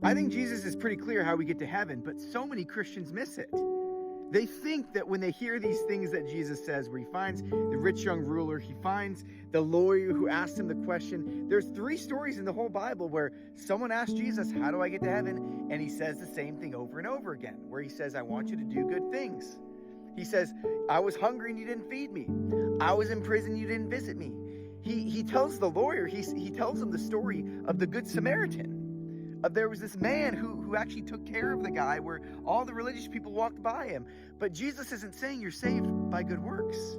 I think Jesus is pretty clear how we get to heaven, but so many Christians miss it. They think that when they hear these things that Jesus says, where he finds the rich young ruler, he finds the lawyer who asked him the question. There's 3 stories in the whole Bible where someone asked Jesus, how do I get to heaven? And he says the same thing over and over again, where he says, I want you to do good things. He says, I was hungry and you didn't feed me. I was in prison, you didn't visit me. He tells the lawyer, he tells him the story of the Good Samaritan. There was this man who actually took care of the guy where all the religious people walked by him. But Jesus isn't saying you're saved by good works.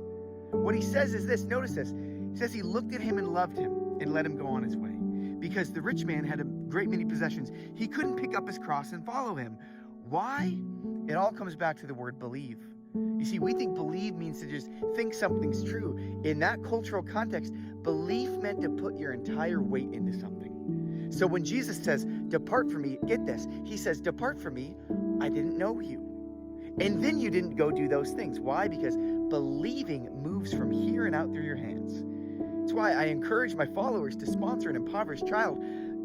What he says is this, notice this. He says he looked at him and loved him and let him go on his way. Because the rich man had a great many possessions. He couldn't pick up his cross and follow him. Why? It all comes back to the word believe. You see, we think believe means to just think something's true. In that cultural context, belief meant to put your entire weight into something. So when Jesus says, depart from me, get this, he says, depart from me, I didn't know you. And then you didn't go do those things. Why? Because believing moves from here and out through your hands. That's why I encourage my followers to sponsor an impoverished child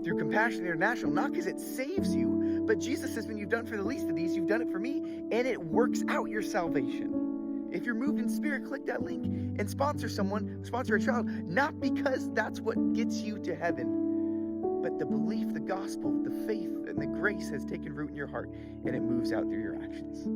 through Compassion International, not because it saves you, but Jesus says when you've done for the least of these, you've done it for me, and it works out your salvation. If you're moved in spirit, click that link and sponsor a child, not because that's what gets you to heaven, but the belief, the gospel, the faith, and the grace has taken root in your heart, and it moves out through your actions.